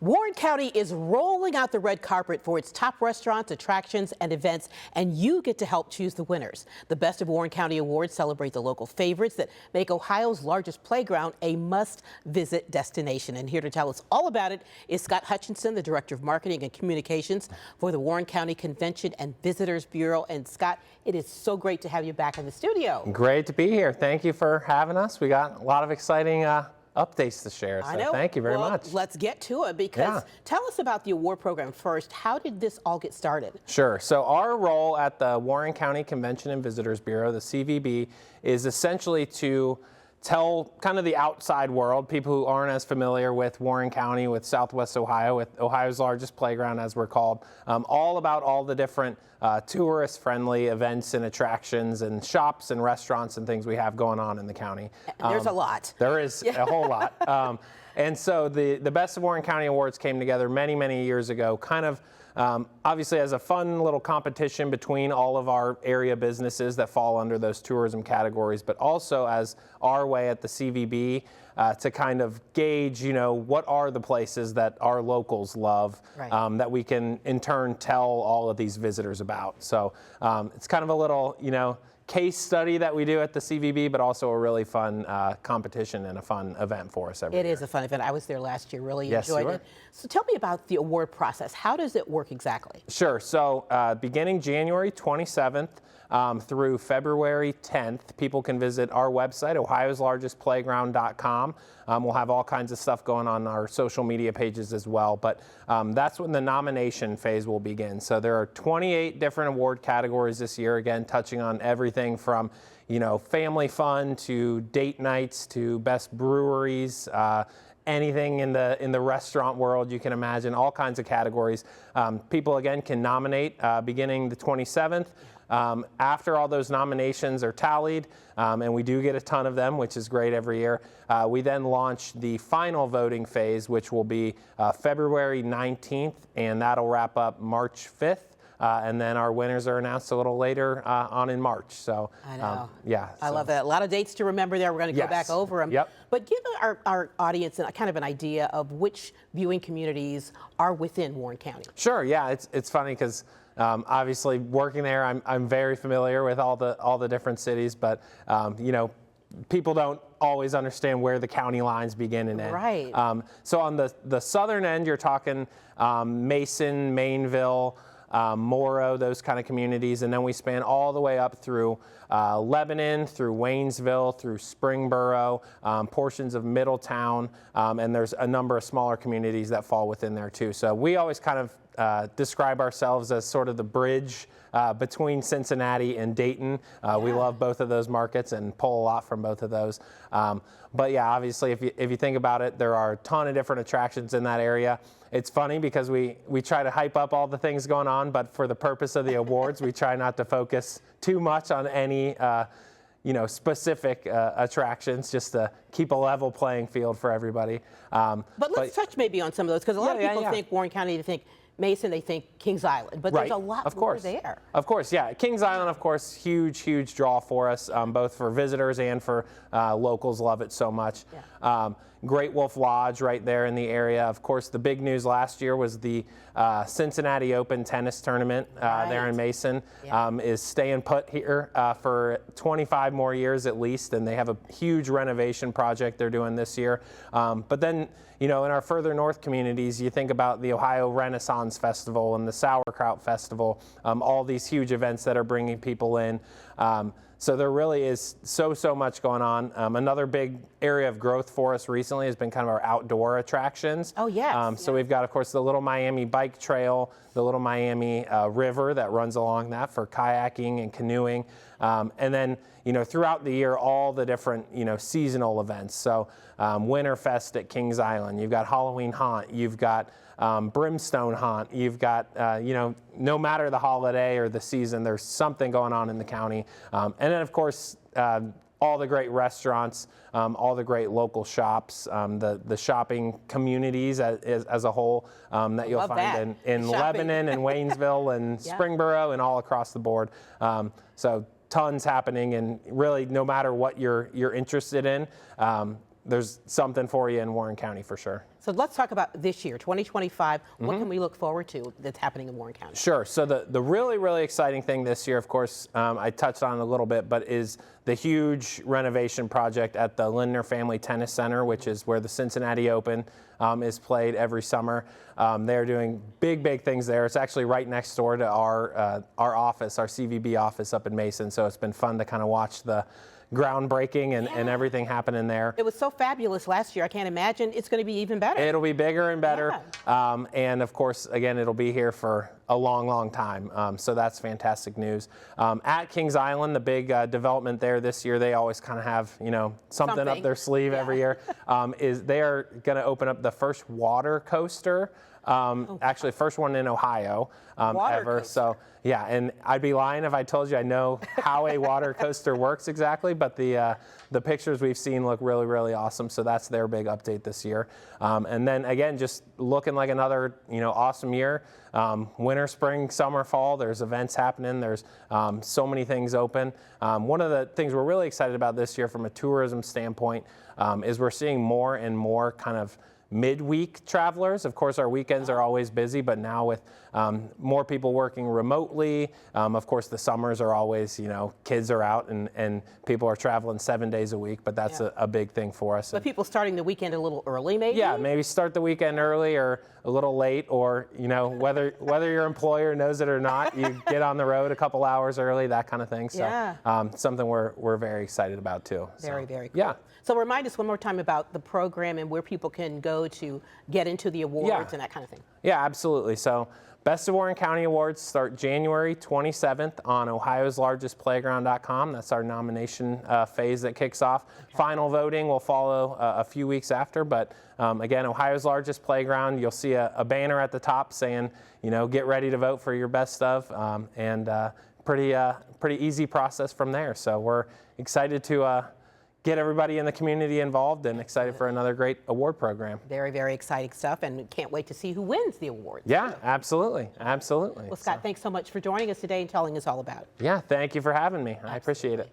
Warren County is rolling out the red carpet for its top restaurants, attractions, and events, and you get to help choose the winners. The Best of Warren County Awards celebrate the local favorites that make Ohio's largest playground a must-visit destination. And here to tell us all about it is Scott Hutchinson, the Director of Marketing and Communications for the Warren County Convention and Visitors Bureau. And Scott, it is so great to have you back in the studio. Great to be here. Thank you for having us. We got a lot of exciting updates to share, so I know. Thank you very much. Let's get to it because tell us about the award program first. How did this all get started? Sure. So our role at the Warren County Convention and Visitors Bureau, the CVB, is essentially to tell kind of the outside world, people who aren't as familiar with Warren County, with Southwest Ohio, with Ohio's largest playground as we're called, all about all the different tourist-friendly events and attractions and shops and restaurants and things we have going on in the county. There's a lot. There is a whole lot. And so the Best of Warren County Awards came together many, many years ago, kind of obviously as a fun little competition between all of our area businesses that fall under those tourism categories, but also as our way at the CVB to kind of gauge, you know, what are the places that our locals love, that we can in turn tell all of these visitors about. So it's kind of a little, you know, case study that we do at the CVB, but also a really fun competition and a fun event for us every year. It is a fun event. I was there last year, really Yes, enjoyed you it. So tell me about the award process. How does it work exactly? Sure. So beginning January 27th through February 10th, people can visit our website, ohioslargestplayground.com. We'll have all kinds of stuff going on our social media pages as well, but that's when the nomination phase will begin. So there are 28 different award categories this year, again, touching on everything from, you know, family fun to date nights to best breweries, anything in the restaurant world you can imagine, all kinds of categories. People, again, can nominate beginning the 27th. After all those nominations are tallied, and we do get a ton of them, which is great every year, we then launch the final voting phase, which will be February 19th, and that'll wrap up March 5th. And then our winners are announced a little later on in March. So I know. I love that. A lot of dates to remember there. We're going to go back over them. Yep. But give our audience kind of an idea of which viewing communities are within Warren County. Sure. Yeah, it's funny because obviously working there, I'm very familiar with all the different cities, but you know, people don't always understand where the county lines begin and end. Right. So on the southern end, you're talking Mason, Mainville, Morrow, those kind of communities, and then we span all the way up through Lebanon, through Waynesville, through Springboro, portions of Middletown, and there's a number of smaller communities that fall within there too. So we always kind of describe ourselves as sort of the bridge between Cincinnati and Dayton. We love both of those markets and pull a lot from both of those. But yeah, obviously, if you think about it, there are a ton of different attractions in that area. It's funny because we try to hype up all the things going on, but for the purpose of the awards, we try not to focus too much on any you know, specific attractions, just to keep a level playing field for everybody. But let's touch maybe on some of those, because a lot of people think Warren County, they think Mason, they think Kings Island, but there's a lot more there. Of course, yeah. Kings Island, of course, huge draw for us, both for visitors and for locals. Love it so much. Great Wolf Lodge right there in the area. Of course, the big news last year was the Cincinnati Open tennis tournament there in Mason is staying put here for 25 more years at least, and they have a huge renovation project they're doing this year. But then, you know, in our further north communities, you think about the Ohio Renaissance Festival and the Sauerkraut Festival, all these huge events that are bringing people in. So there really is so much going on. Another big area of growth for us recently has been kind of our outdoor attractions. Oh, yes. So we've got, of course, the Little Miami Bike Trail, the Little Miami River that runs along that for kayaking and canoeing. And then, you know, throughout the year, all the different, you know, seasonal events. So Winterfest at Kings Island, you've got Halloween Haunt, you've got Brimstone Haunt, you've got, you know, no matter the holiday or the season, there's something going on in the county. And then, of course, all the great restaurants, all the great local shops, the shopping communities as a whole that you'll find in Lebanon and Waynesville and Springboro and all across the board. So tons happening, and really no matter what you're interested in, there's something for you in Warren County for sure. So let's talk about this year, 2025. What can we look forward to that's happening in Warren County? Sure. So the really, really exciting thing this year, of course, I touched on it a little bit, but is the huge renovation project at the Lindner Family Tennis Center, which is where the Cincinnati Open is played every summer. They're doing big things there. It's actually right next door to our office, our CVB office up in Mason. So it's been fun to kind of watch the groundbreaking and everything happening there. It was so fabulous last year. I can't imagine it's going to be even better. It'll be bigger and better. And of course, again, it'll be here for a long time. So that's fantastic news. At Kings Island, the big development there this year, they always kind of have, something up their sleeve every year, is they are going to open up the first water coaster. Actually, first one in Ohio ever. Coaster. So yeah, and I'd be lying if I told you I know how a water coaster works exactly, but the pictures we've seen look really awesome. So that's their big update this year. And then again, just looking like another awesome year. Winter, spring, summer, fall. There's events happening. There's so many things open. One of the things we're really excited about this year from a tourism standpoint is we're seeing more and more kind of midweek travelers. Of course, our weekends are always busy, but now with more people working remotely, of course, the summers are always, kids are out and people are traveling 7 days a week, but that's a big thing for us. But people starting the weekend a little early, maybe? Yeah, maybe start the weekend early or a little late, or, whether your employer knows it or not, you get on the road a couple hours early, that kind of thing. So something we're very excited about too. Very cool. Yeah. So remind us one more time about the program and where people can go to get into the awards and that kind of thing. Yeah, absolutely. So Best of Warren County Awards start January 27th on hughes-shaw.com. That's our nomination phase that kicks off. Final voting will follow a few weeks after, but again, Ohio's largest playground. You'll see a banner at the top saying, get ready to vote for your best of, and pretty easy process from there. So we're excited to get everybody in the community involved and excited for another great award program. Very exciting stuff, and can't wait to see who wins the awards. Yeah, absolutely. Well, Scott, thanks so much for joining us today and telling us all about it. Yeah, thank you for having me. I appreciate it.